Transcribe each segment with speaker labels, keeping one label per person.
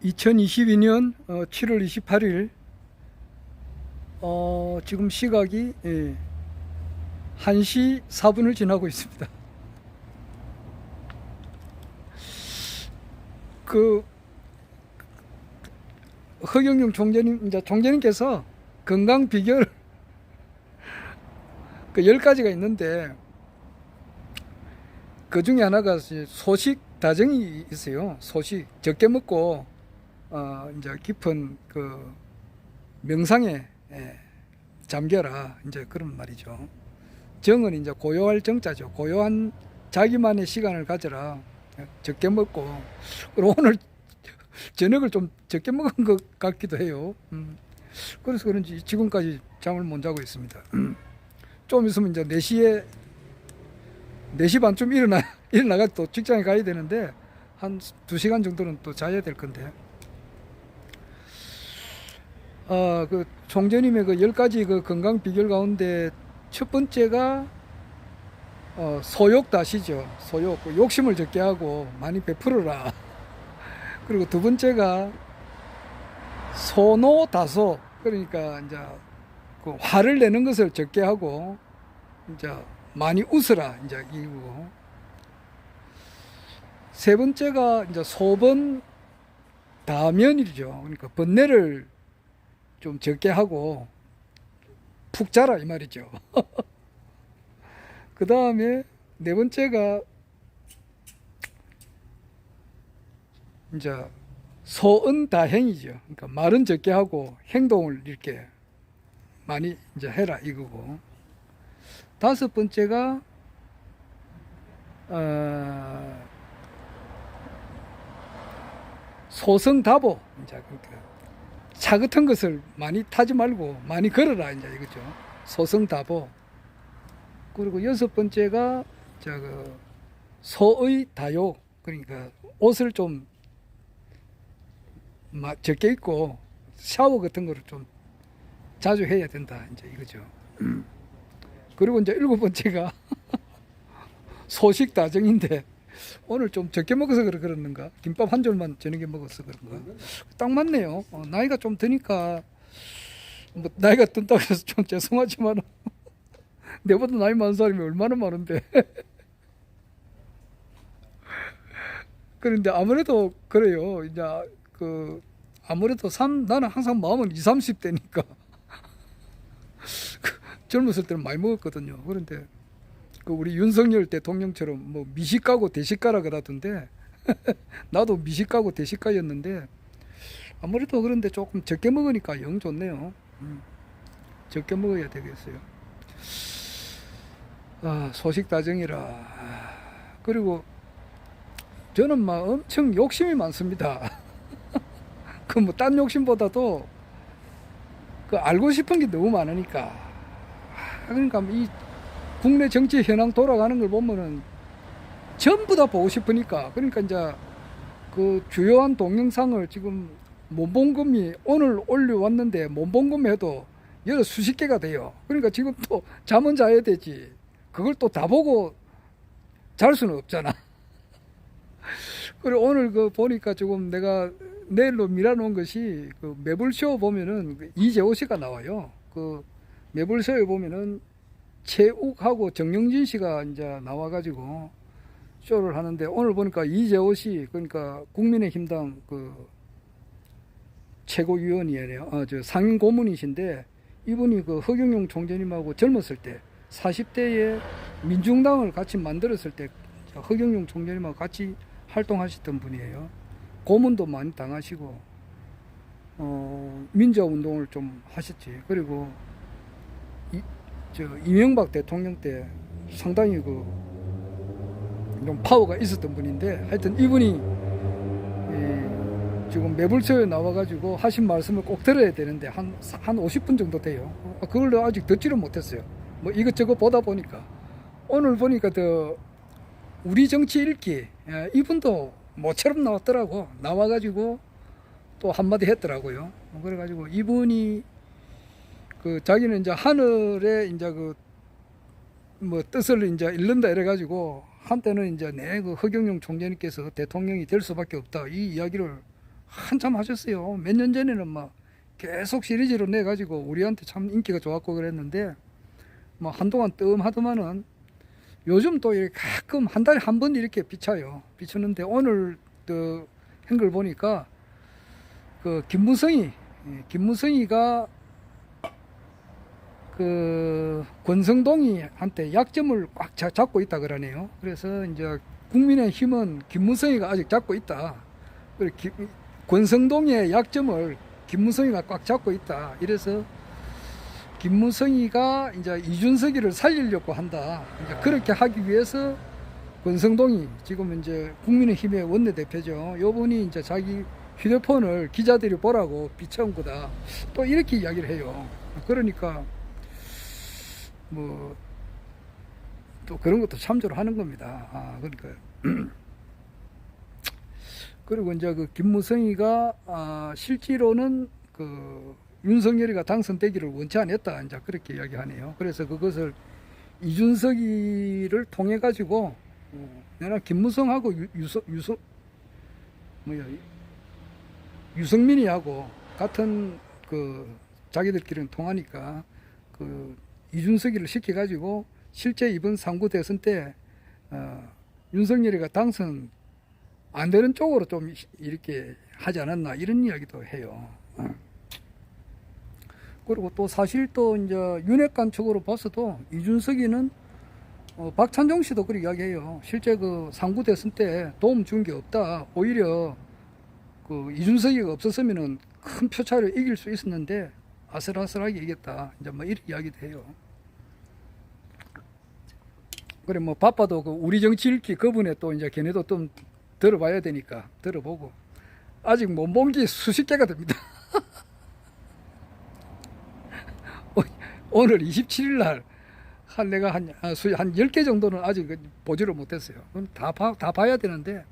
Speaker 1: 2022년 7월 28일 지금 시각이 1시 4분을 지나고 있습니다. 그 허경영 총재님께서 건강 비결 그 10가지가 있는데 그 중에 하나가 소식 다정이 있어요. 소식 적게 먹고 이제 깊은 그 명상에 잠겨라, 이제 그런 말이죠. 정은 이제 고요할 정자죠. 고요한 자기만의 시간을 가져라. 적게 먹고. 그리고 오늘 저녁을 좀 적게 먹은 것 같기도 해요. 그래서 그런지 지금까지 잠을 못 자고 있습니다. 좀 있으면 이제 4시 반쯤 일어나가 또 직장에 가야 되는데 한 2시간 정도는 또 자야 될 건데. 그 총재님의 그 10가지 그 건강 비결 가운데 첫 번째가 소욕다시죠. 소욕, 욕심을 적게 하고 많이 베풀어라. 그리고 두 번째가 소노다소, 그러니까 이제 그 화를 내는 것을 적게 하고 이제 많이 웃어라, 이제 이거. 세 번째가 이제 소번 다면이죠. 그러니까 번뇌를 좀 적게 하고 푹 자라, 이 말이죠. 그 다음에 네 번째가 이제 소은다행이죠. 그러니까 말은 적게 하고 행동을 이렇게 많이 이제 해라, 이거고. 다섯 번째가 소승다보, 이제 그러니까 차 같은 것을 많이 타지 말고 많이 걸어라, 이제 이거죠. 소승다보. 그리고 여섯 번째가 소의다욕, 그러니까 옷을 좀 적게 입고 샤워 같은 거를 좀 자주 해야 된다, 이제 이거죠. 그리고 이제 일곱 번째가 소식 다정인데 오늘 좀 적게 먹어서 그러는가? 김밥 한 줄만 저녁에 먹어서 그런가? 딱 맞네요. 나이가 좀 드니까, 뭐 나이가 든다고 해서 좀 죄송하지만 내보다 나이 많은 사람이 얼마나 많은데. 그런데 아무래도 그래요. 이제 그 아무래도 나는 항상 마음은 20, 30대니까 젊었을 때는 많이 먹었거든요. 그런데 그 우리 윤석열 대통령처럼 뭐 미식가고 대식가라 그러던데 나도 미식가고 대식가였는데 아무래도 그런데 조금 적게 먹으니까 영 좋네요. 적게 먹어야 되겠어요. 소식 다정이라. 그리고 저는 막 엄청 욕심이 많습니다. 그 뭐 딴 욕심보다도 그 알고 싶은 게 너무 많으니까. 그러니까 이 국내 정치 현황 돌아가는 걸 보면은 전부 다 보고 싶으니까. 그러니까 이제 그 주요한 동영상을 지금 몸봉금이 오늘 올려왔는데 몸봉금 해도 여러 수십 개가 돼요. 그러니까 지금 또 잠은 자야 되지. 그걸 또 다 보고 잘 수는 없잖아. 그리고 오늘 그 보니까 지금 내가 내일로 밀어놓은 것이 그 매불쇼 보면은 그 이재호 씨가 나와요. 그 매불쇼에 보면은 최욱하고 정영진 씨가 이제 나와가지고 쇼를 하는데 오늘 보니까 이재호 씨, 그러니까 국민의힘당 그 최고위원이에요. 저 상임 고문이신데 이분이 그 허경영 총재님하고 젊었을 때 40대에 민중당을 같이 만들었을 때 허경영 총재님하고 같이 활동하셨던 분이에요. 고문도 많이 당하시고 민주화운동을 좀 하셨지. 그리고 이명박 대통령 때 상당히 그 좀 파워가 있었던 분인데 하여튼 이분이 지금 매불쇼에 나와가지고 하신 말씀을 꼭 들어야 되는데 한 50분 정도 돼요. 그걸 아직 듣지를 못했어요. 뭐 이것저것 보다 보니까 오늘 보니까 우리 정치 읽기, 이분도 모처럼 나왔더라고. 나와가지고 또 한마디 했더라고요. 그래가지고 이분이 그 자기는 이제 하늘에 이제 그 뭐 뜻을 이제 잃는다 이래가지고 한때는 이제 그 허경영 총재님께서 대통령이 될 수밖에 없다 이 이야기를 한참 하셨어요. 몇 년 전에는 막 계속 시리즈로 내가지고 우리한테 참 인기가 좋았고 그랬는데 뭐 한동안 뜸하더만은 요즘 또 이렇게 가끔 한 달에 한 번 이렇게 비쳤는데 오늘 그 한글 보니까 그 김무성이가 그 권성동이한테 약점을 꽉 잡고 있다 그러네요. 그래서 이제 국민의힘은 김무성이가 아직 잡고 있다. 그리고 권성동의 약점을 김무성이가 꽉 잡고 있다. 이래서 김무성이가 이제 이준석이를 살리려고 한다. 이제 그렇게 하기 위해서 권성동이 지금 이제 국민의힘의 원내대표죠. 요분이 이제 자기 휴대폰을 기자들이 보라고 비춰온 거다. 또 이렇게 이야기를 해요. 그러니까 뭐 또 그런 것도 참조를 하는 겁니다. 그러니까 그리고 이제 그 김무성이가 실제로는 그 윤석열이가 당선되기를 원치 않았다. 이제 그렇게 이야기하네요. 그래서 그것을 이준석이를 통해 가지고 내가 김무성하고 유승민이하고 같은 그 자기들끼리는 통하니까 그 이준석이를 시켜 가지고 실제 이번 상구 대선 때 윤석열이가 당선 안 되는 쪽으로 좀 이렇게 하지 않았나 이런 이야기도 해요. 그리고 또 사실 또 이제 윤핵관 쪽으로 봐서도 이준석이는 박찬종 씨도 그렇게 이야기해요. 실제 그 상구 대선 때 도움 준 게 없다. 오히려 그 이준석이가 없었으면은 큰 표차로 이길 수 있었는데 아슬아슬하게 이겼다. 이제 뭐 이렇게 이야기도 해요. 그래 뭐 바빠도 그 우리 정치 읽기 그분에 또 이제 걔네도 좀 들어봐야 되니까 들어보고 아직 못 본 게 수십 개가 됩니다. 오늘 27일 날 내가 한 10개 정도는 아직 보지를 못했어요. 다 봐야 되는데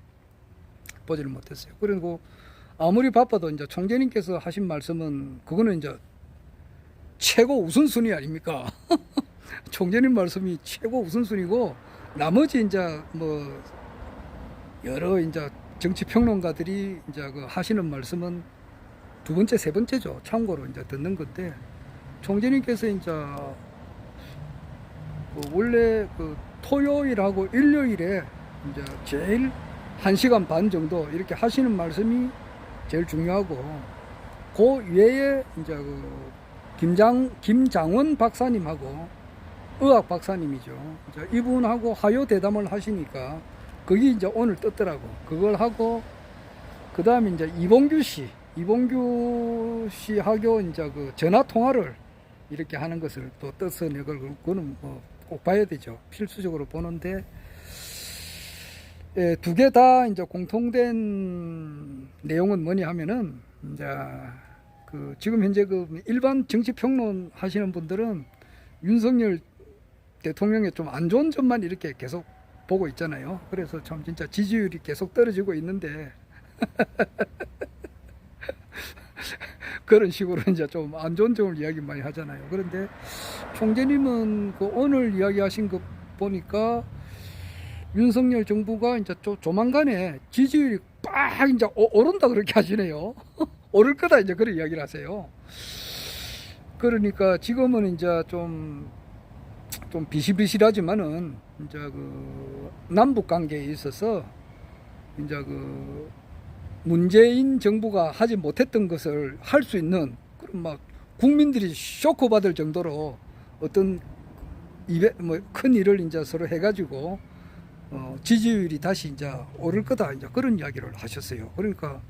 Speaker 1: 보지를 못했어요. 그리고 아무리 바빠도 이제 총재님께서 하신 말씀은 그거는 이제 최고 우선순위 아닙니까? 총재님 말씀이 최고 우선순위고 나머지 이제 뭐 여러 이제 정치 평론가들이 이제 그 하시는 말씀은 두 번째, 세 번째죠. 참고로 이제 듣는 건데 총재님께서 이제 그 원래 그 토요일하고 일요일에 이제 제일 1시간 반 정도 이렇게 하시는 말씀이 제일 중요하고 그 외에 이제 그 김장원 박사님하고 의학 박사님이죠. 이제 이분하고 화요 대담을 하시니까 그게 이제 오늘 떴더라고. 그걸 하고 그 다음에 이제 이봉규 씨하고 이제 그 전화 통화를 이렇게 하는 것을 또 떠서 내걸 그거는 뭐 꼭 봐야 되죠. 필수적으로 보는데 두 개 다 이제 공통된 내용은 뭐냐 하면은 이제 그 지금 현재 그 일반 정치 평론 하시는 분들은 윤석열 대통령의 좀 안 좋은 점만 이렇게 계속 보고 있잖아요. 그래서 참 진짜 지지율이 계속 떨어지고 있는데 그런 식으로 이제 좀 안 좋은 점을 이야기 많이 하잖아요. 그런데 총재님은 그 오늘 이야기하신 거 보니까 윤석열 정부가 이제 조만간에 지지율이 빡 이제 오른다 그렇게 하시네요. 오를 거다 이제 그런 이야기를 하세요. 그러니까 지금은 이제 좀 비실비실하지만은 이제 그 남북 관계에 있어서 이제 그 문재인 정부가 하지 못했던 것을 할 수 있는 그런 막 국민들이 쇼크 받을 정도로 어떤 큰 일을 이제 서로 해가지고 지지율이 다시 이제 오를 거다 이제 그런 이야기를 하셨어요. 그러니까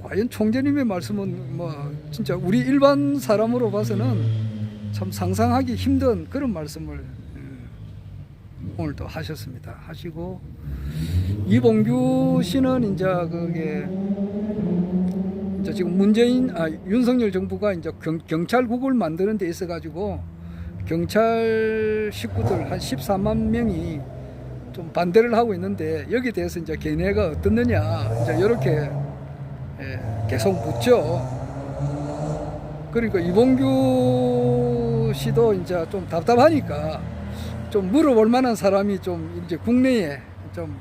Speaker 1: 과연 총재님의 말씀은 뭐 진짜 우리 일반 사람으로 봐서는 참 상상하기 힘든 그런 말씀을 오늘 또 하셨습니다. 하시고 이봉규 씨는 이제 그게 이제 지금 윤석열 정부가 이제 경찰국을 만드는 데 있어 가지고 경찰 식구들 한 14만 명이 좀 반대를 하고 있는데 여기에 대해서 이제 걔네가 어떻느냐 이제 이렇게 계속 묻죠. 그러니까 이봉규 씨도 이제 좀 답답하니까 좀 물어볼 만한 사람이 좀 이제 국내에 좀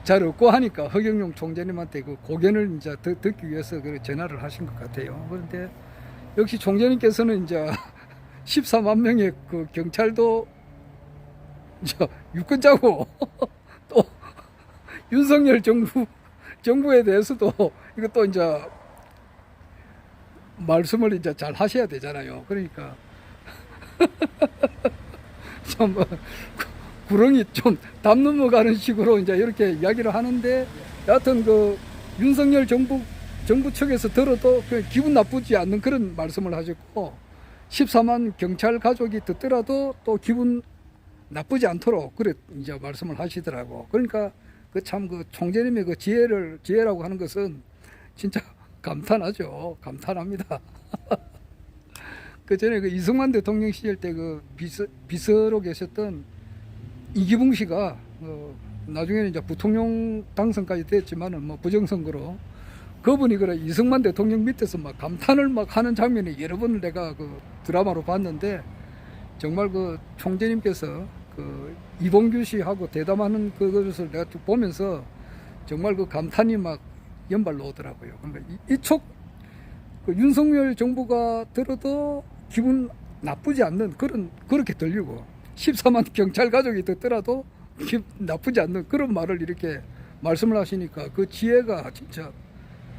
Speaker 1: 잘 없고 하니까 허경영 총재님한테 그 고견을 이제 듣기 위해서 그 전화를 하신 것 같아요. 그런데 역시 총재님께서는 이제 14만 명의 그 경찰도 이제 유권자고 또 윤석열 정부에 대해서도 이것도 이제 말씀을 이제 잘 하셔야 되잖아요. 그러니까 좀 구렁이 좀 담 넘어가는 식으로 이제 이렇게 이야기를 하는데, 여하튼 그 윤석열 정부 측에서 들어도 기분 나쁘지 않는 그런 말씀을 하셨고, 14만 경찰 가족이 듣더라도 또 기분 나쁘지 않도록 그래 이제 말씀을 하시더라고. 그러니까 그 참 그 총재님의 그 지혜라고 하는 것은 진짜 감탄하죠. 감탄합니다. 그 전에 그 이승만 대통령 시절 때 그 비서로 계셨던 이기붕 씨가 나중에는 이제 부통령 당선까지 됐지만은 뭐 부정선거로 그분이 그래 이승만 대통령 밑에서 막 감탄을 막 하는 장면이 여러 번을 내가 그 드라마로 봤는데, 정말 그 총재님께서 그 이봉규 씨하고 대담하는 그것을 내가 쭉 보면서 정말 그 감탄이 막 연발로 오더라고요. 그러니까 이쪽 그 윤석열 정부가 들어도 기분 나쁘지 않는 그렇게 들리고, 14만 경찰 가족이 듣더라도 기분 나쁘지 않는 그런 말을 이렇게 말씀을 하시니까 그 지혜가 진짜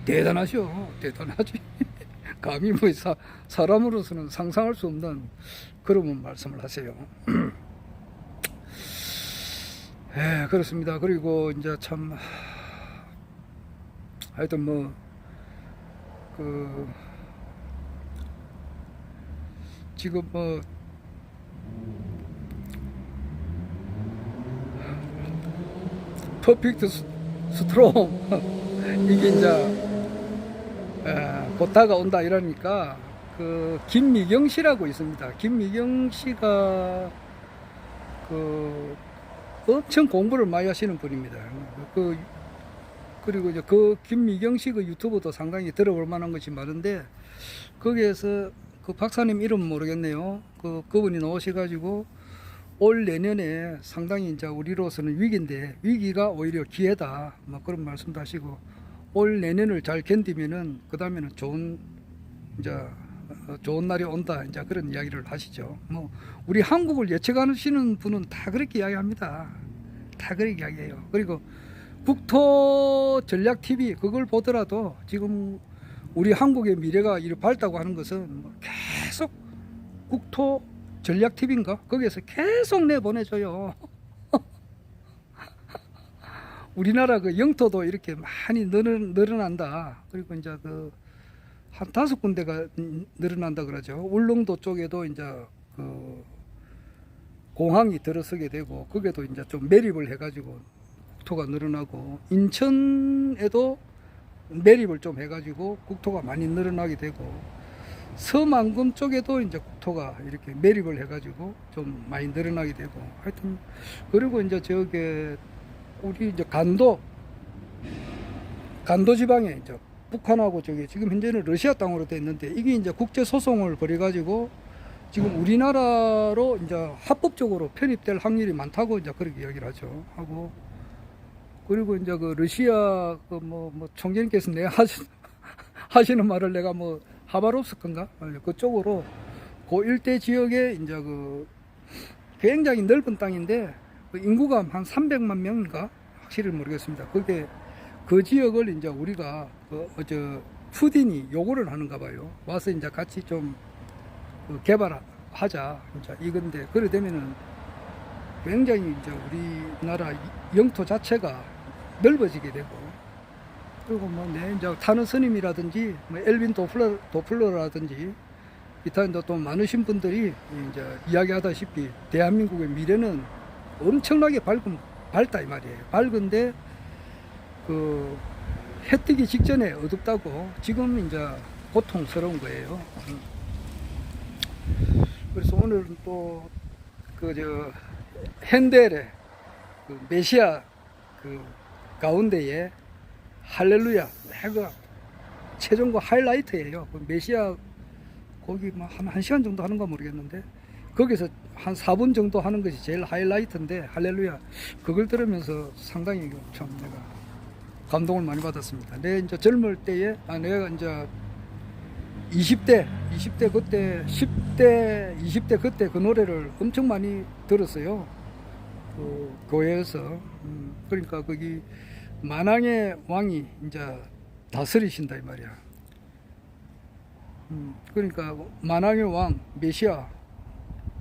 Speaker 1: 대단하죠. 대단하지. 감히 뭐 사람으로서는 상상할 수 없는 그런 말씀을 하세요. 예, 그렇습니다. 그리고 이제 참 하여튼 뭐 지금 뭐 퍼펙트 스트롬 이게 이제 곧 다가온다 이러니까 그 김미경 씨라고 있습니다. 김미경 씨가 그 엄청 공부를 많이 하시는 분입니다. 그리고 이제 그 김미경 씨 그 유튜브도 상당히 들어볼 만한 것이 많은데, 거기에서 그 박사님 이름 모르겠네요. 그분이 나오셔가지고 올 내년에 상당히 이제 우리로서는 위기인데 위기가 오히려 기회다, 뭐 그런 말씀도 하시고, 올 내년을 잘 견디면은 그 다음에는 좋은 날이 온다, 이제 그런 이야기를 하시죠. 뭐 우리 한국을 예측하시는 분은 다 그렇게 이야기합니다. 다 그렇게 이야기해요. 그리고 국토 전략 TV 그걸 보더라도 지금 우리 한국의 미래가 이렇게 밝다고 하는 것은 계속 국토 전략 TV인가 거기에서 계속 내보내줘요. 우리나라 그 영토도 이렇게 많이 늘어난다. 그리고 이제 한 5군데가 늘어난다 그러죠. 울릉도 쪽에도 이제 공항이 들어서게 되고, 거기에도 이제 좀 매립을 해가지고 국토가 늘어나고, 인천에도 매립을 좀 해가지고 국토가 많이 늘어나게 되고, 서만금 쪽에도 이제 국토가 이렇게 매립을 해가지고 좀 많이 늘어나게 되고, 하여튼 그리고 이제 우리 이제 간도 지방에 이제 북한하고 지금 현재는 러시아 땅으로 돼 있는데, 이게 이제 국제 소송을 벌여가지고 지금 우리나라로 이제 합법적으로 편입될 확률이 많다고 이제 그렇게 이야기를 하고, 그리고 이제 그 러시아 뭐 총재님께서 하시는 말을 내가 뭐 하바롭스크인가 그쪽으로 그 일대 지역에 이제 굉장히 넓은 땅인데 인구가 한 300만 명인가 확실히 모르겠습니다. 그게 그 지역을 이제 우리가 푸틴이 요구를 하는가 봐요. 와서 이제 같이 좀 개발하자 이제 이건데, 그래 되면은 굉장히 이제 우리나라 영토 자체가 넓어지게 되고, 그리고 뭐 이제 타는 스님이라든지 뭐 엘빈 도플러라든지 기타 이제 또 많으신 분들이 이제 이야기하다시피 대한민국의 미래는 엄청나게 밝다 이 말이에요. 밝은데 해 뜨기 직전에 어둡다고 지금 이제 고통스러운 거예요. 그래서 오늘은 또 핸델의 메시아 가운데에 할렐루야 최종과 하이라이트예요. 메시아 거기 뭐 한 1시간 정도 하는 거 모르겠는데, 거기서 한 4분 정도 하는 것이 제일 하이라이트인데, 할렐루야. 그걸 들으면서 상당히 참 내가 감동을 많이 받았습니다. 내 이제 젊을 때에, 내가 이제 20대 그때, 10대, 20대 그때 그 노래를 엄청 많이 들었어요. 그 교회에서. 그러니까 거기 만왕의 왕이 이제 다스리신다 이 말이야. 그러니까 만왕의 왕 메시아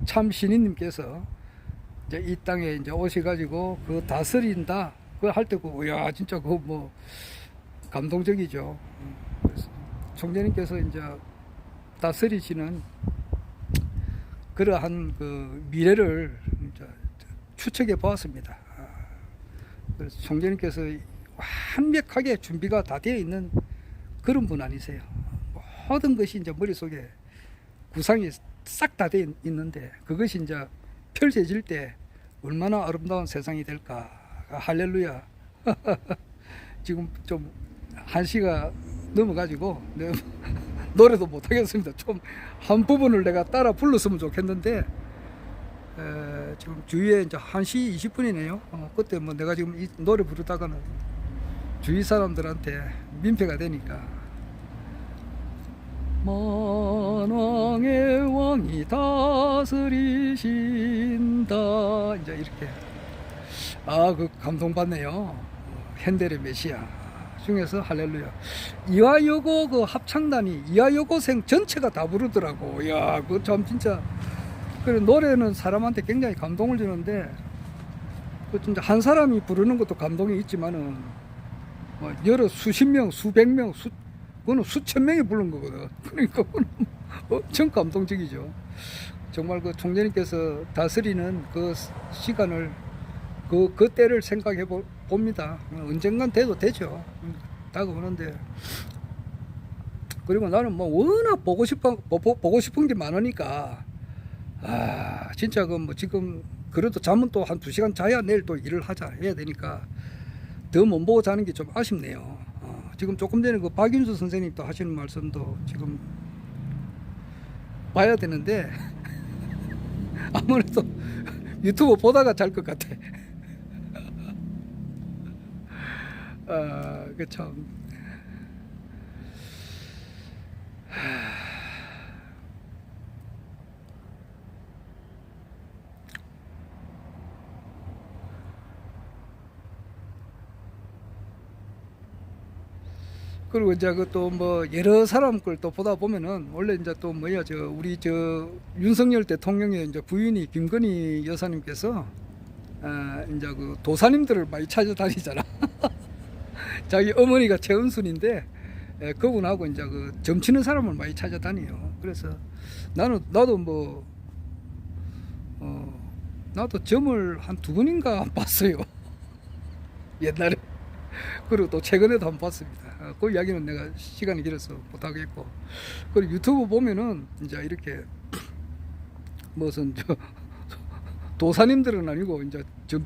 Speaker 1: 참 신인님께서 이제 이 땅에 이제 오셔가지고 그 다스린다 그걸 할 때고, 야 진짜 그거 뭐 감동적이죠. 그래서 총재님께서 이제 다스리시는 그러한 그 미래를 이제 추측해 보았습니다. 그래서 총재님께서 완벽하게 준비가 다 되어 있는 그런 분 아니세요. 모든 것이 이제 머릿속에 구상이 싹 다 되어 있는데, 그것이 이제 펼쳐질 때 얼마나 아름다운 세상이 될까. 할렐루야. 지금 좀 1시가 넘어가지고 내가 노래도 못하겠습니다. 좀 한 부분을 내가 따라 불렀으면 좋겠는데, 지금 주위에 이제 1시 20분이네요. 그때 뭐 내가 지금 이 노래 부르다가는 주위 사람들한테 민폐가 되니까. 만왕의 왕이 다스리신다. 이제 이렇게. 그 감동받네요. 핸델의 메시아 중에서 할렐루야. 이화여고 그 합창단이 이화여고생 전체가 다 부르더라고. 야, 그 참 진짜. 그래, 노래는 사람한테 굉장히 감동을 주는데, 그 진짜 한 사람이 부르는 것도 감동이 있지만은, 뭐 여러 수십 명, 수백 명, 그거는 수천 명이 부른 거거든. 그러니까 그건 엄청 감동적이죠. 정말 그 총재님께서 다스리는 그 시간을, 그 때를 생각해 봅니다. 언젠간 돼도 되죠. 다가오는데. 그리고 나는 뭐 워낙 보고 싶은 게 많으니까, 진짜 그 뭐 지금 그래도 잠은 또 한 2시간 자야 내일 또 일을 해야 되니까 더 못 보고 자는 게 좀 아쉽네요. 지금 조금 전에 그 박윤수 선생님 또 하시는 말씀도 지금 봐야 되는데 아무래도 유튜브 보다가 잘 것 같아. 그 참. 그리고 이제 그 또 뭐 여러 사람 걸 또 보다 보면은, 원래 이제 또 뭐야, 우리 윤석열 대통령의 이제 부인이 김건희 여사님께서 이제 그 도사님들을 많이 찾아다니잖아. 자기 어머니가 최은순인데, 그분하고 이제 그 점치는 사람을 많이 찾아다녀요. 그래서 나도 뭐 나도 점을 한 2번인가 봤어요. 옛날에. 그리고 또 최근에도 한번 봤습니다. 그 이야기는 내가 시간이 길어서 못하겠고. 그리고 유튜브 보면은 이제 이렇게 무슨 도사님들은 아니고 이제 점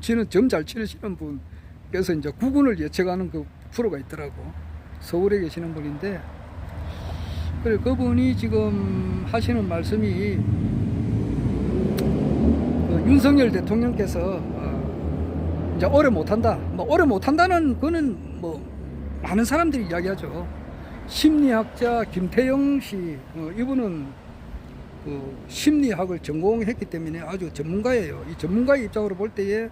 Speaker 1: 잘 치르시는 분께서 이제 구군을 예측하는 그 프로가 있더라고. 서울에 계시는 분인데, 그래 그분이 지금 하시는 말씀이, 윤석열 대통령께서 이제 오래 못한다. 뭐 오래 못한다는 거는 뭐 많은 사람들이 이야기하죠. 심리학자 김태영 씨, 이분은 그 심리학을 전공했기 때문에 아주 전문가예요. 이 전문가의 입장으로 볼 때에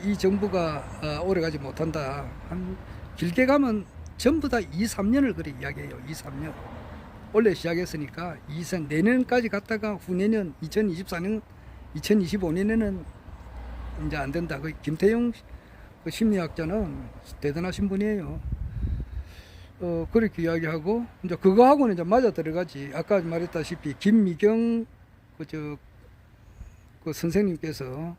Speaker 1: 이 정부가 오래가지 못한다. 한 길게 가면 전부 다 2, 3년을 그래 이야기해요. 2, 3년. 원래 시작했으니까 내년까지 갔다가 후내년 2024년, 2025년에는 이제 안 된다. 그 김태영 그 심리학자는 대단하신 분이에요. 그렇게 이야기하고, 이제 그거하고는 이제 맞아 들어가지. 아까 말했다시피 김미경 그 선생님께서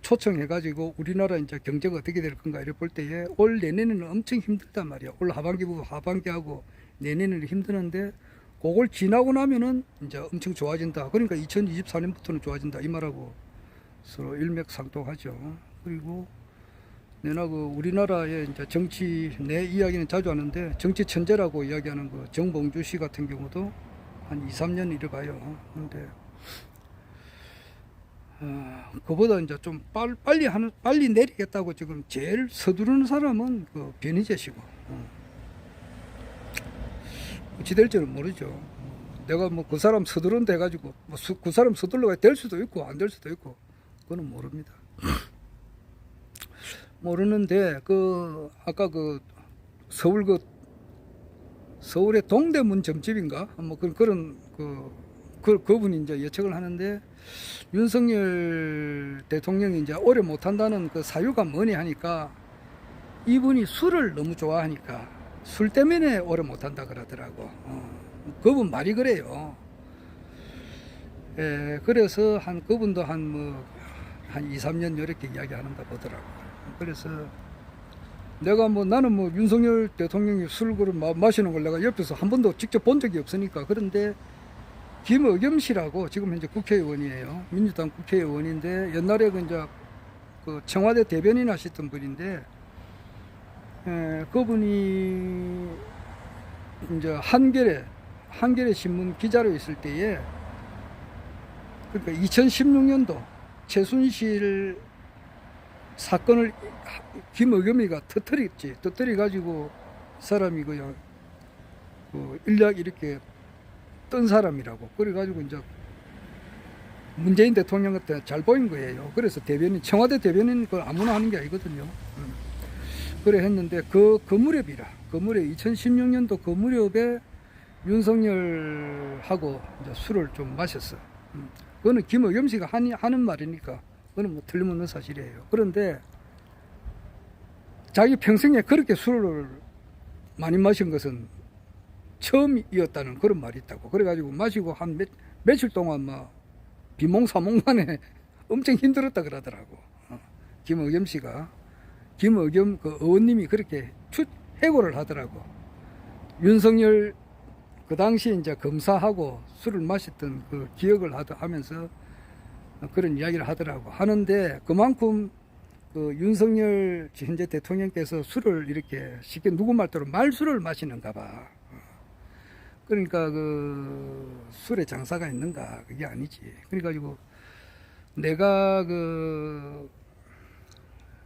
Speaker 1: 초청해가지고 우리나라 이제 경제가 어떻게 될 건가 이래 볼 때에 올 내년에는 엄청 힘들단 말이야. 올 하반기하고 내년에는 힘드는데, 그걸 지나고 나면은 이제 엄청 좋아진다. 그러니까 2024년부터는 좋아진다 이 말하고 서로 일맥상통하죠. 그리고 내가 그 우리나라의 이제 정치, 내 이야기는 자주 하는데 정치 천재라고 이야기하는 그 정봉주 씨 같은 경우도 한 2, 3년 이래 가요. 근데 그보다 이제 좀 빨리 내리겠다고 지금 제일 서두르는 사람은 그 변희재시고, 어찌 될지는 모르죠. 내가 뭐 그 사람 서두른다 해가지고 뭐 그 사람 서둘러가 될 수도 있고 안 될 수도 있고 그거는 모릅니다. 모르는데 그 아까 그 서울의 동대문 점집인가 뭐 그런 그분이 이제 예측을 하는데 윤석열 대통령이 이제 오래 못한다는 그 사유가 뭐니 하니까 이분이 술을 너무 좋아하니까 술 때문에 오래 못한다 그러더라고. 그분 말이 그래요. 그래서 그분도 한 2, 3년 이렇게 이야기하는가 보더라고. 그래서 나는 뭐 윤석열 대통령이 술을 마시는 걸 내가 옆에서 한 번도 직접 본 적이 없으니까. 그런데 김의겸 씨라고 지금 현재 국회의원이에요. 민주당 국회의원인데 옛날에 그 청와대 대변인 하셨던 분인데, 그분이 이제 한겨레 신문 기자로 있을 때에, 그러니까 2016년도 최순실 사건을 김의겸이가 터뜨려 가지고 사람이 그냥 일약 이렇게 뜬 사람이라고. 그래 가지고 이제 문재인 대통령한테 잘 보인 거예요. 그래서 청와대 대변인 그 아무나 하는 게 아니거든요. 그래 했는데 그 무렵 2016년도 그 무렵에 윤석열하고 이제 술을 좀 마셨어. 그거는 김의겸 씨가 하는 말이니까 그거는 뭐 틀림없는 사실이에요. 그런데 자기 평생에 그렇게 술을 많이 마신 것은 처음이었다는 그런 말이 있다고. 그래가지고 마시고 한 며칠 동안 막 비몽사몽간에 엄청 힘들었다 그러더라고. 김의겸 씨가. 김의겸 그 의원님이 그렇게 해고를 하더라고. 윤석열 그 당시 이제 검사하고 술을 마셨던 그 기억을 하면서 그런 이야기를 하더라고. 하는데 그만큼 그 윤석열 현재 대통령께서 술을 이렇게 쉽게 누구 말대로 말술을 마시는가 봐. 그러니까 그 술에 장사가 있는가 그게 아니지. 그래가지고 내가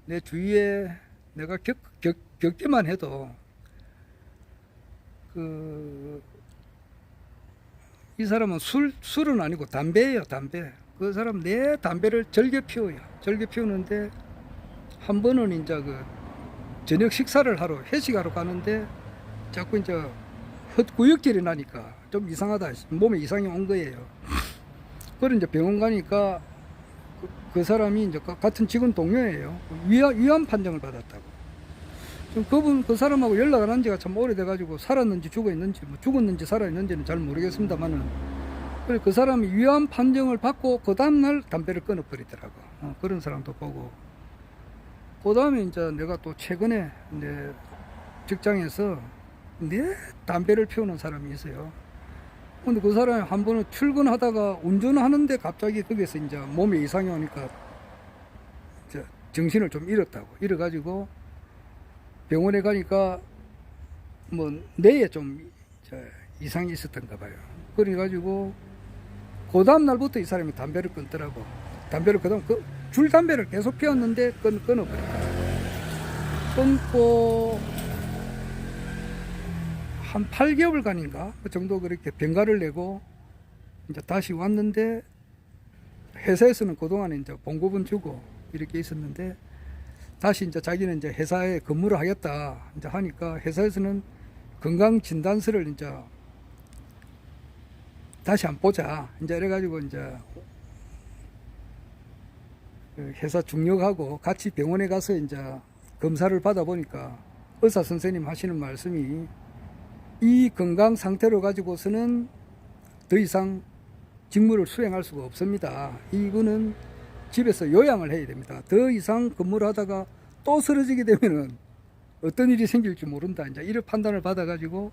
Speaker 1: 내 주위에 내가 겪기만 해도 이 사람은 술은 아니고 담배예요, 담배. 그 사람 내 담배를 절개 피워요. 절개 피우는데 한 번은 이제 저녁 식사를 하러 회식하러 가는데 자꾸 이제 헛구역질이 나니까 좀 이상하다. 몸에 이상이 온 거예요. 그래 이제 병원 가니까 그 사람이 이제 같은 직원 동료예요. 위암 판정을 받았다고. 그 사람하고 연락을 한 지가 참 오래돼가지고 살았는지 죽었는지 살아있는지는 잘 모르겠습니다만은, 그래 그 사람이 위암 판정을 받고 그 다음날 담배를 끊어버리더라고. 그런 사람도 보고. 그 다음에 이제 내가 또 최근에 내 직장에서 내 담배를 피우는 사람이 있어요. 근데 그 사람이 한 번은 출근하다가 운전하는데 갑자기 거기서 이제 몸에 이상이 오니까 정신을 좀 잃었다고. 잃어가지고 병원에 가니까 뭐 뇌에 좀 이상이 있었던가 봐요. 그래가지고 그 다음 날부터 이 사람이 담배를 끊더라고. 담배를 그다음 줄 담배를 계속 피웠는데 끊어버렸다. 끊고 한 8개월간인가 그 정도 그렇게 병가를 내고 이제 다시 왔는데, 회사에서는 그동안 이제 봉급은 주고 이렇게 있었는데 다시 이제 자기는 이제 회사에 근무를 하겠다 이제 하니까 회사에서는 건강진단서를 이제 다시 한번 보자 이제 이래가지고 이제 회사 중력하고 같이 병원에 가서 이제 검사를 받아보니까 의사 선생님 하시는 말씀이 이 건강 상태로 가지고서는 더 이상 직무를 수행할 수가 없습니다. 이거는 집에서 요양을 해야 됩니다. 더 이상 근무를 하다가 또 쓰러지게 되면은 어떤 일이 생길지 모른다. 이제 이런 판단을 받아가지고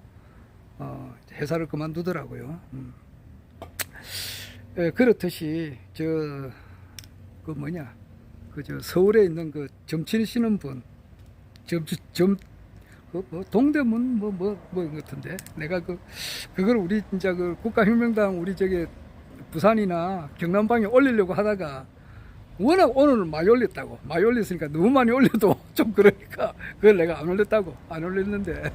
Speaker 1: 회사를 그만두더라고요. 그렇듯이 서울에 있는 그 점치시는 분, 동대문 같은데 내가 그걸 우리 진짜 국가혁명당 우리 부산이나 경남방에 올리려고 하다가 워낙 오늘은 많이 올렸다고. 많이 올렸으니까 너무 많이 올려도 좀 그러니까 그걸 내가 안 올렸다고. 안 올렸는데.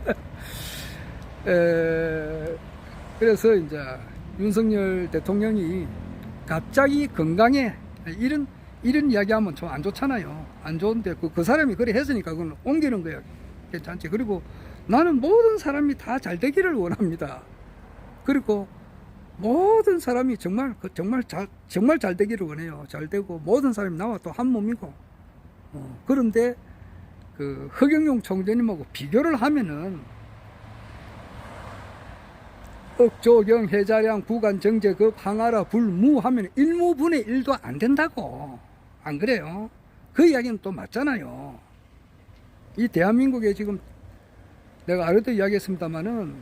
Speaker 1: 그래서 이제 윤석열 대통령이 갑자기 건강에 이런 이야기하면 좀 안 좋잖아요. 안 좋은데 그 사람이 그래 했으니까 그건 옮기는 거야. 괜찮지. 그리고 나는 모든 사람이 다 잘 되기를 원합니다. 그리고 모든 사람이 정말 잘 되기를 원해요. 잘 되고 모든 사람이 나와 또 한 몸이고. 그런데 그 허경영 총재님하고 비교를 하면은 억조경 해자량 구간 정제급 항아라 불무 하면 1무분의 1도 안 된다고. 안 그래요? 그 이야기는 또 맞잖아요. 이 대한민국에 지금 내가 아래도 이야기했습니다마는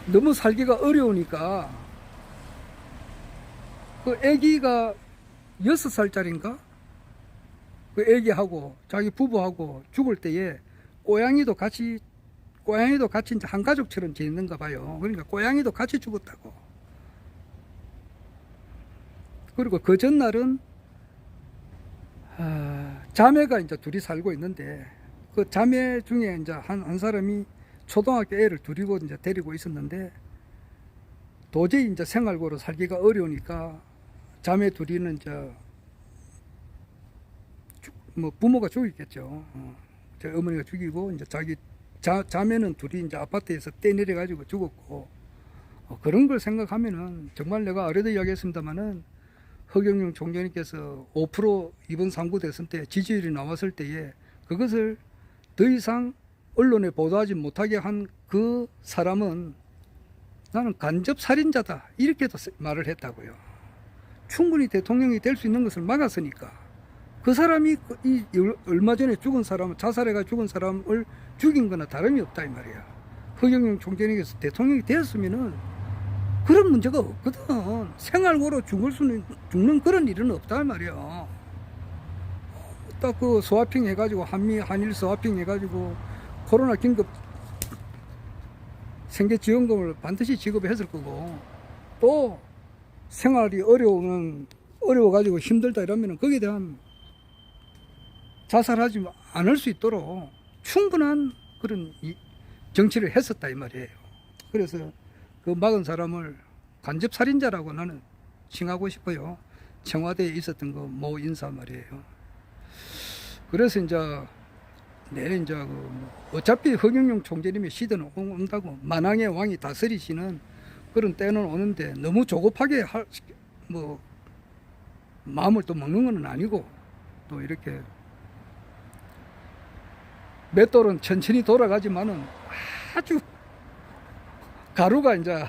Speaker 1: 너무 살기가 어려우니까 그 애기가 6살짜리인가? 그 애기하고 자기 부부하고 죽을 때에 고양이도 같이 이제 한 가족처럼 지냈는가 봐요. 그러니까 고양이도 같이 죽었다고. 그리고 그 전날은 자매가 이제 둘이 살고 있는데 그 자매 중에 이제 한 사람이 초등학교 애를 둘이고 이제 데리고 있었는데 도저히 이제 생활고로 살기가 어려우니까 자매 둘이는 이제 뭐 부모가 죽였겠죠. 제 어머니가 죽이고 이제 자기 자매는 둘이 이제 아파트에서 떼내려 가지고 죽었고 그런 걸 생각하면은 정말 내가 어제도 이야기했습니다마는 허경영 총재님께서 5% 이번 3구 대선 때 지지율이 나왔을 때에 그것을 더 이상 언론에 보도하지 못하게 한 그 사람은 나는 간접 살인자다 이렇게도 말을 했다고요. 충분히 대통령이 될 수 있는 것을 막았으니까 그 사람이 얼마 전에 죽은 사람, 자살해가 죽은 사람을 죽인 거나 다름이 없다 이 말이야. 허경영 총재님께서 대통령이 되었으면은 그런 문제가 없거든. 생활고로 죽는 그런 일은 없다 이 말이야. 딱 그 스와핑 해가지고 한일 스와핑 해가지고 코로나 긴급 생계지원금을 반드시 지급했을 거고 또 생활이 어려워가지고 힘들다 이러면은 거기에 대한 자살하지 않을 수 있도록 충분한 그런 정치를 했었다 이 말이에요. 그래서 그 막은 사람을 간접살인자라고 나는 칭하고 싶어요. 청와대에 있었던 그 모 인사 말이에요. 그래서 이제 어차피 허경영 총재님의 시대는 온다고 만왕의 왕이 다스리시는 그런 때는 오는데 너무 조급하게 마음을 또 먹는 건 아니고 또 이렇게 맷돌은 천천히 돌아가지만은 아주 가루가 이제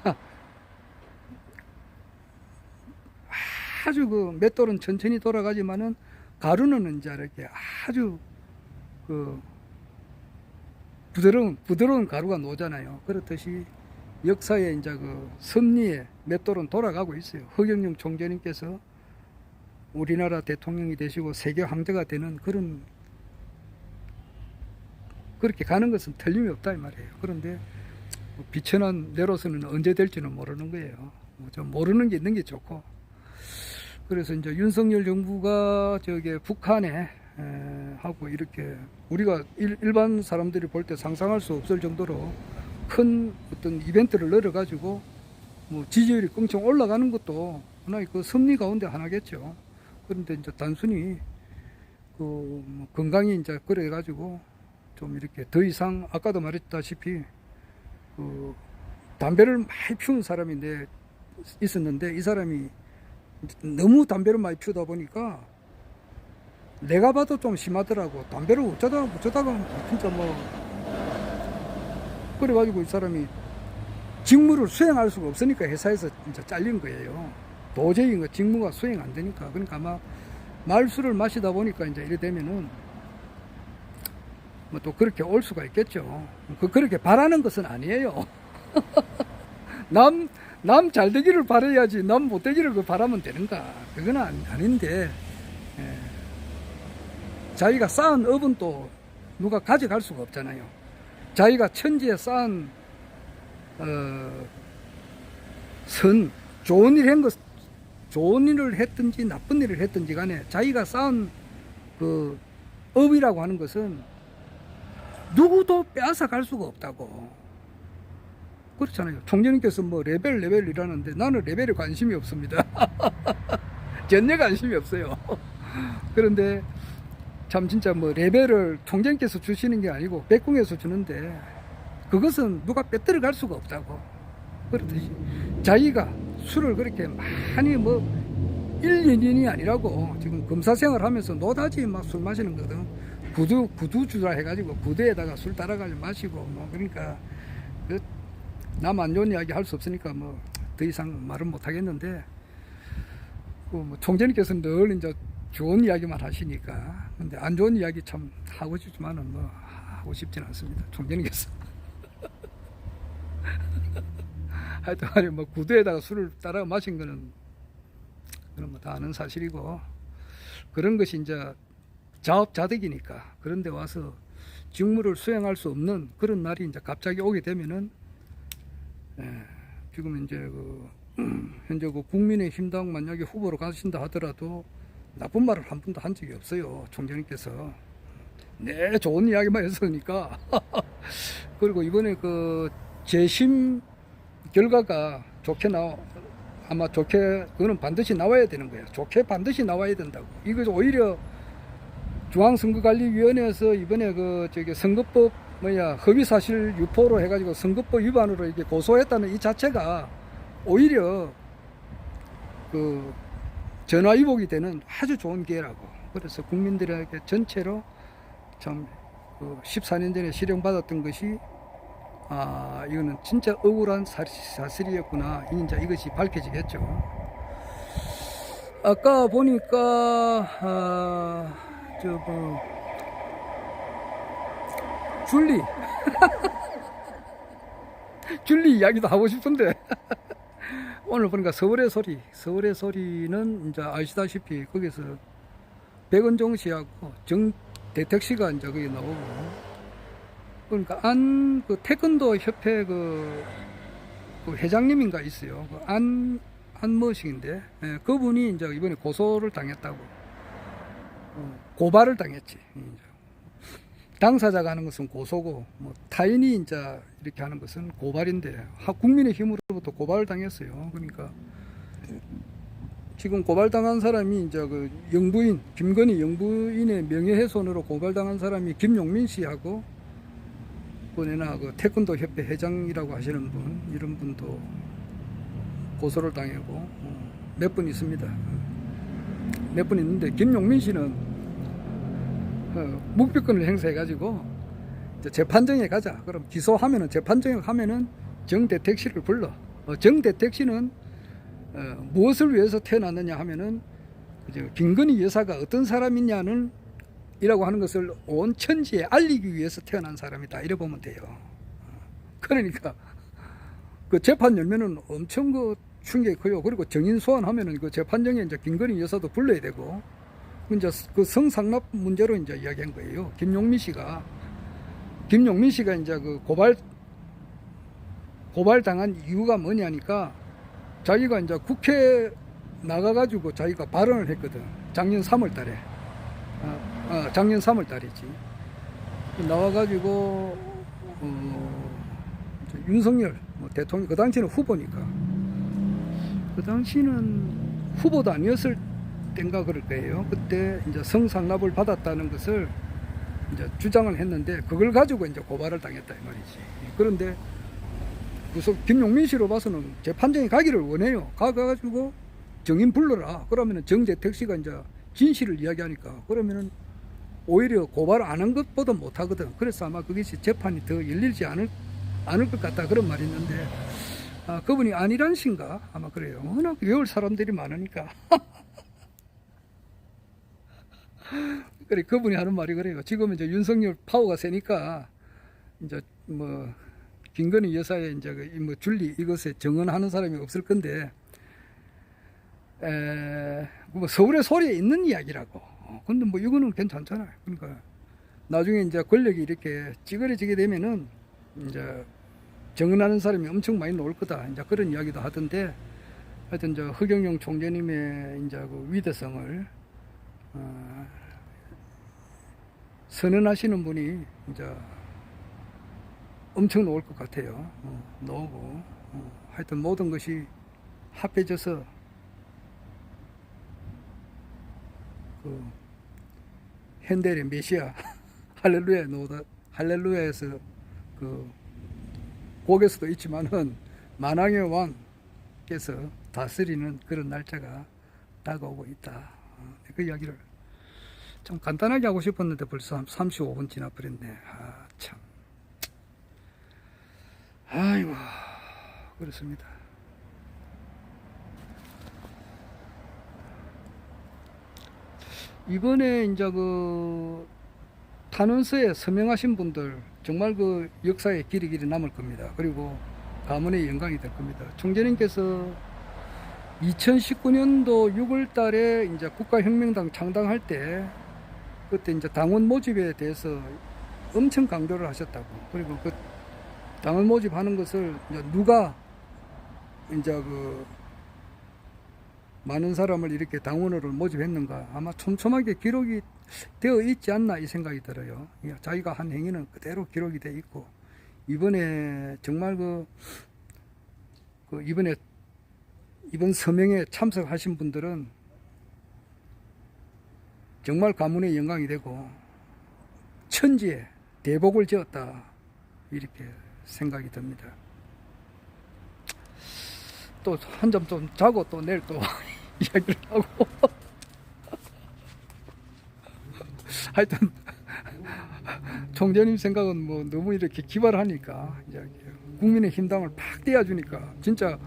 Speaker 1: 아주 그 맷돌은 천천히 돌아가지만은 가루는 이제 이렇게 아주 그 부드러운 가루가 나오잖아요. 그렇듯이 역사에 이제 그 섭리의 맷돌은 돌아가고 있어요. 허경영 총재님께서 우리나라 대통령이 되시고 세계 황제가 되는 그렇게 가는 것은 틀림이 없다 이 말이에요. 그런데 비천한 내로서는 언제 될지는 모르는 거예요. 좀 모르는 게 있는 게 좋고. 그래서 이제 윤석열 정부가 북한에 하고 이렇게 우리가 일반 사람들이 볼 때 상상할 수 없을 정도로 큰 어떤 이벤트를 열어가지고 뭐 지지율이 껑청 올라가는 것도 하나의 그 섭리 가운데 하나겠죠. 그런데 이제 단순히 뭐 건강이 이제 그래가지고 좀 이렇게 더 이상 아까도 말했다시피 담배를 많이 피우는 사람이 있었는데 이 사람이 너무 담배를 많이 피우다 보니까 내가 봐도 좀 심하더라고. 담배를 어쩌다가 진짜 그래가지고 이 사람이 직무를 수행할 수가 없으니까 회사에서 진짜 잘린 거예요. 도저히 직무가 수행 안 되니까. 그러니까 아마 말술을 마시다 보니까 이제 이래 되면은 또 그렇게 올 수가 있겠죠. 그렇게 바라는 것은 아니에요. 남 잘 되기를 바라야지 남 못 되기를 바라면 되는가. 그건 아닌데 자기가 쌓은 업은 또 누가 가져갈 수가 없잖아요. 자기가 천지에 쌓은 좋은 일 한 것 좋은 일을 했든지 나쁜 일을 했든지 간에 자기가 쌓은 그 업이라고 하는 것은 누구도 빼앗아 갈 수가 없다고. 그렇잖아요. 총재님께서 뭐 레벨이라는데 나는 레벨에 관심이 없습니다. 전혀 관심이 없어요. 그런데 참 진짜 뭐 레벨을 총재님께서 주시는 게 아니고 백궁에서 주는데 그것은 누가 빼뜨려 갈 수가 없다고. 그렇듯이 자기가 술을 그렇게 많이 뭐 1, 2년이 아니라고 지금 검사 생활하면서 노다지 막 술 마시는 거거든. 구두주라 해가지고 구두에다가 술 따라가지고 마시고 뭐 그러니까 그 남 안 좋은 이야기 할 수 없으니까 뭐 더 이상 말은 못 하겠는데 뭐 총재님께서는 늘 이제 좋은 이야기만 하시니까 근데 안 좋은 이야기 참 하고 싶지만은 뭐 하고 싶진 않습니다. 총재님께서 하여튼 뭐 구두에다가 술을 따라 마신 거는 그런 뭐 다 아는 사실이고 그런 것이 이제 자업자득이니까 그런데 와서 직무를 수행할 수 없는 그런 날이 이제 갑자기 오게 되면은 지금 이제 현재 국민의힘당 만약에 후보로 가신다 하더라도 나쁜 말을 한 번도 한 적이 없어요. 총재님께서. 네, 좋은 이야기만 했으니까. 그리고 이번에 재심 결과가 아마 좋게, 그거는 반드시 나와야 되는 거예요. 좋게 반드시 나와야 된다고. 이거 오히려 중앙선거관리위원회에서 이번에 선거법 허위사실 유포로 해가지고 선거법 위반으로 이게 고소했다는 이 자체가 오히려 전화위복이 되는 아주 좋은 기회라고. 그래서 국민들에게 전체로 참 14년 전에 실형받았던 것이 이거는 진짜 억울한 사실이었구나. 이제 이것이 밝혀지겠죠. 아까 보니까 줄리 이야기도 하고 싶은데 오늘 보니까 서울의 소리는 이제 아시다시피 거기서 백은종 씨하고 정대택 씨가 이제 거기 나오고 그러니까 태권도 협회 회장님인가 있어요. 안머식인데 그분이 이제 이번에 고소를 당했다고. 고발을 당했지. 당사자가 하는 것은 고소고 타인이 이제 이렇게 하는 것은 고발인데 국민의힘으로부터 고발을 당했어요. 그러니까 지금 고발당한 사람이 이제 영부인 김건희 영부인의 명예훼손으로 고발당한 사람이 김용민 씨하고 이번에나 태권도 협회 회장이라고 하시는 분 이런 분도 고소를 당하고 몇 분 있습니다. 몇 분 있는데 김용민 씨는 묵비권을 행사해가지고 재판정에 가자. 그럼 기소하면은 재판정에 가면은 정대택 씨를 불러. 정대택 씨는 무엇을 위해서 태어났느냐 하면은 김건희 여사가 어떤 사람이냐는 이라고 하는 것을 온 천지에 알리기 위해서 태어난 사람이다. 이래 보면 돼요. 그러니까 재판 열면은 엄청 충격이 커요. 그리고 정인 소환하면은 재판정에 이제 김건희 여사도 불러야 되고 이제 성상납 문제로 이제 이야기한 거예요. 김용민 씨가 이제 고발당한 이유가 뭐냐니까 자기가 이제 국회 나가가지고 자기가 발언을 했거든. 작년 3월 달에. 작년 3월 달이지. 나와가지고, 윤석열 대통령, 그 당시는 후보니까. 그 당시는 후보도 아니었을 땐가 그럴 거예요. 그때 이제 성상납을 받았다는 것을 이제 주장을 했는데 그걸 가지고 이제 고발을 당했다 이 말이지. 그런데 김용민 씨로 봐서는 재판정에 가기를 원해요. 가가지고 정인 불러라. 그러면은 정대택 씨가 이제 진실을 이야기하니까 그러면은 오히려 고발 안 한 것보다 못 하거든. 그래서 아마 그것이 재판이 더 열리지 않을 것 같다 그런 말이 있는데 그분이 아니란 신가 아마 그래요. 워낙 외울 사람들이 많으니까. 그래 그분이 하는 말이 그래요. 지금 이제 윤석열 파워가 세니까 이제 김건희 여사의 이제 줄리 이것에 정언하는 사람이 없을 건데 서울의 소리에 있는 이야기라고. 근데 이거는 괜찮잖아요. 그러니까 나중에 이제 권력이 이렇게 찌그러지게 되면은 이제 정언하는 사람이 엄청 많이 나올 거다. 이제 그런 이야기도 하던데 하여튼 저 허경영 총재님의 이제 그 위대성을 선언하시는 분이 이제 엄청 나올 것 같아요. 나오고 하여튼 모든 것이 합해져서 그 현대의 메시아 할렐루야 나오다 할렐루야에서 그 곡에서도 있지만은 만왕의 왕께서 다스리는 그런 날짜가 다가오고 있다. 그 이야기를 좀 간단하게 하고 싶었는데 벌써 한 35분 지나버렸네. 참. 아이고, 그렇습니다. 이번에 이제 그 탄원서에 서명하신 분들 정말 그 역사에 길이 남을 겁니다. 그리고 가문의 영광이 될 겁니다. 총재님께서 2019년도 6월 달에 이제 국가혁명당 창당할 때 그때 이제 당원 모집에 대해서 엄청 강조를 하셨다고. 그리고 그 당원 모집하는 것을 이제 누가 이제 그 많은 사람을 이렇게 당원으로 모집했는가 아마 촘촘하게 기록이 되어 있지 않나 이 생각이 들어요. 자기가 한 행위는 그대로 기록이 되어 있고 이번에 정말 이번 서명에 참석하신 분들은 정말 가문의 영광이 되고 천지에 대복을 지었다 이렇게 생각이 듭니다. 또 한 점 좀 자고 또 내일 또 이야기를 하고 하여튼 총재님 생각은 뭐 너무 이렇게 기발하니까 이제 국민의힘당을 팍 떼어주니까 진짜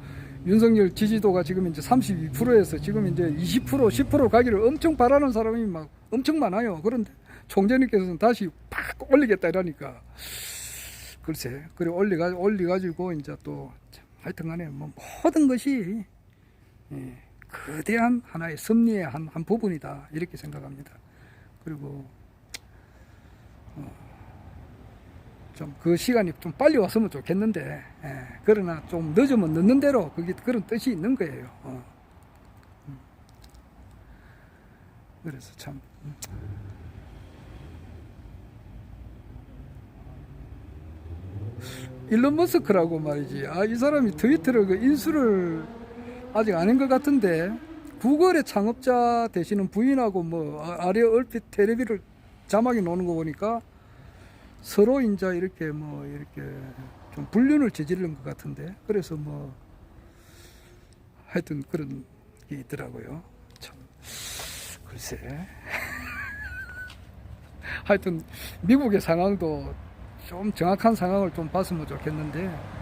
Speaker 1: 윤석열 지지도가 지금 이제 32%에서 지금 이제 20% 10% 가기를 엄청 바라는 사람이 막 엄청 많아요. 그런데 총재님께서는 다시 팍 올리겠다 이러니까 글쎄 그래 올리가지고 이제 또 하여튼 간에 뭐 모든 것이 거대한 하나의 섭리의 한 부분이다 이렇게 생각합니다. 그리고 좀 그 시간이 좀 빨리 왔으면 좋겠는데 그러나 좀 늦으면 늦는 대로 그게 그런 뜻이 있는 거예요. 그래서 참 일론 머스크라고 말이지. 이 사람이 트위터를 그 인수를 아직 안 한 것 같은데 구글의 창업자 되시는 부인하고 뭐 아래 얼핏 텔레비를 자막이 나오는 거 보니까 서로 이제 이렇게 뭐 이렇게 좀 불륜을 저지르는 것 같은데 그래서 뭐 하여튼 그런 게 있더라고요. 참 글쎄 하여튼 미국의 상황도 좀 정확한 상황을 좀 봤으면 좋겠는데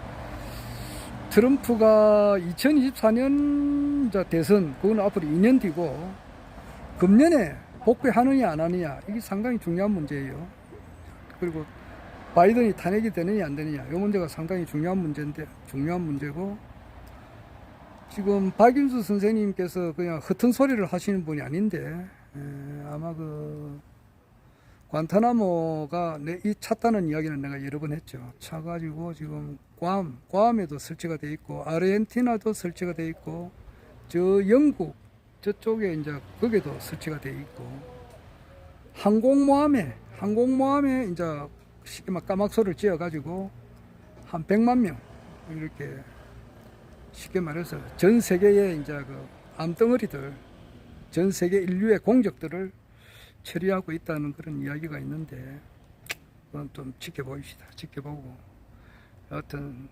Speaker 1: 트럼프가 2024년 대선 그건 앞으로 2년 뒤고 금년에 복귀하느냐 안 하느냐 이게 상당히 중요한 문제예요. 그리고 바이든이 탄핵이 되느냐 안 되느냐 이 문제가 상당히 중요한 문제고 지금 박윤수 선생님께서 그냥 허튼 소리를 하시는 분이 아닌데 아마 그 관타나모가 이 찼다는 이야기는 내가 여러 번 했죠. 차가지고 지금 괌에도 설치가 돼 있고 아르헨티나도 설치가 돼 있고 저 영국 저쪽에 이제 거기도 설치가 돼 있고 항공모함에 이제 쉽게 막 까막소를 지어 가지고 한 100만 명 이렇게 쉽게 말해서 전 세계의 이제 그 암덩어리들 전 세계 인류의 공적들을 처리하고 있다는 그런 이야기가 있는데 그건 좀 지켜보고 여하튼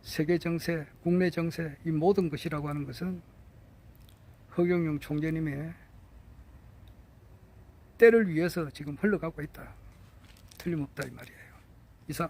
Speaker 1: 세계 정세, 국내 정세 이 모든 것이라고 하는 것은 허경영 총재님의 때를 위해서 지금 흘러가고 있다. 틀림없다 이 말이에요. 이상.